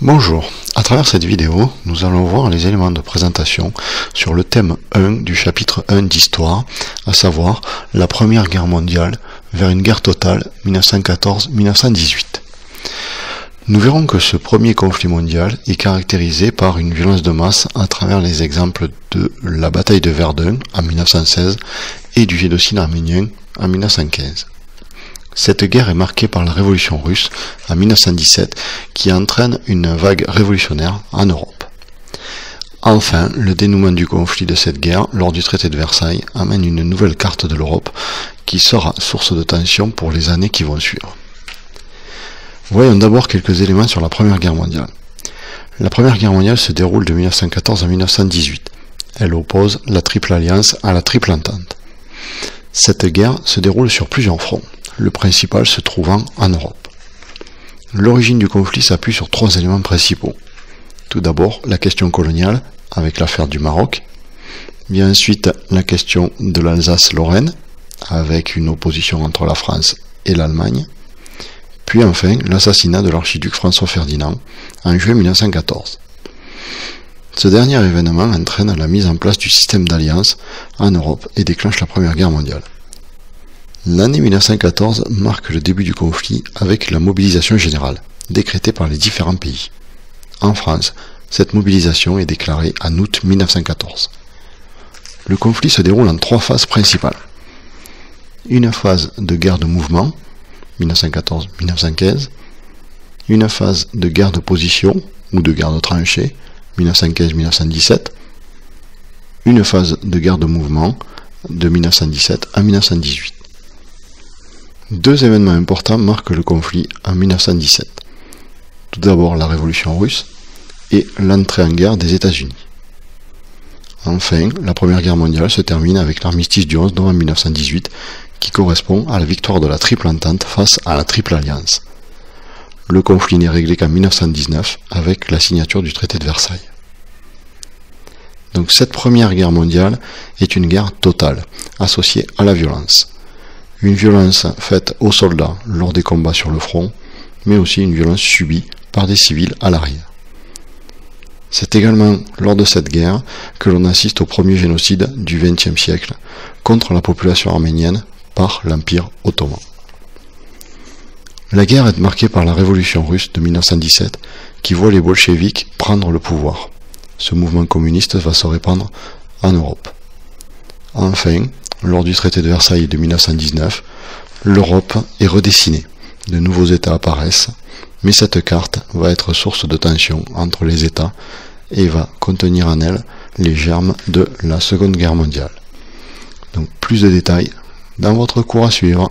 Bonjour, à travers cette vidéo, nous allons voir les éléments de présentation sur le thème 1 du chapitre 1 d'Histoire, à savoir la Première Guerre mondiale vers une guerre totale 1914-1918. Nous verrons que ce premier conflit mondial est caractérisé par une violence de masse à travers les exemples de la bataille de Verdun en 1916 et du génocide arménien en 1915. Cette guerre est marquée par la révolution russe en 1917 qui entraîne une vague révolutionnaire en Europe. Enfin, le dénouement du conflit de cette guerre lors du traité de Versailles amène une nouvelle carte de l'Europe qui sera source de tension pour les années qui vont suivre. Voyons d'abord quelques éléments sur la Première Guerre mondiale. La Première Guerre mondiale se déroule de 1914 à 1918. Elle oppose la Triple Alliance à la Triple Entente. Cette guerre se déroule sur plusieurs fronts, le principal se trouvant en Europe. L'origine du conflit s'appuie sur trois éléments principaux. Tout d'abord, la question coloniale, avec l'affaire du Maroc. Vient ensuite la question de l'Alsace-Lorraine, avec une opposition entre la France et l'Allemagne. Puis enfin, l'assassinat de l'archiduc François Ferdinand en juin 1914. Ce dernier événement entraîne la mise en place du système d'alliance en Europe et déclenche la Première Guerre mondiale. L'année 1914 marque le début du conflit avec la mobilisation générale, décrétée par les différents pays. En France, cette mobilisation est déclarée en août 1914. Le conflit se déroule en trois phases principales. Une phase de guerre de mouvement, 1914-1915, une phase de guerre de position ou de guerre de tranchées, 1915-1917, une phase de guerre de mouvement de 1917 à 1918. Deux événements importants marquent le conflit en 1917. Tout d'abord la Révolution russe et l'entrée en guerre des États-Unis. Enfin, la Première Guerre mondiale se termine avec l'armistice du 11 novembre 1918 qui correspond à la victoire de la Triple Entente face à la Triple Alliance. Le conflit n'est réglé qu'en 1919 avec la signature du traité de Versailles. Donc cette Première Guerre mondiale est une guerre totale, associée à la violence. Une violence faite aux soldats lors des combats sur le front, mais aussi une violence subie par des civils à l'arrière. C'est également lors de cette guerre que l'on assiste au premier génocide du XXe siècle contre la population arménienne par l'Empire ottoman. La guerre est marquée par la révolution russe de 1917 qui voit les bolcheviks prendre le pouvoir. Ce mouvement communiste va se répandre en Europe. Enfin, lors du traité de Versailles de 1919, l'Europe est redessinée. De nouveaux États apparaissent, mais cette carte va être source de tension entre les États et va contenir en elle les germes de la Seconde Guerre mondiale. Donc plus de détails dans votre cours à suivre.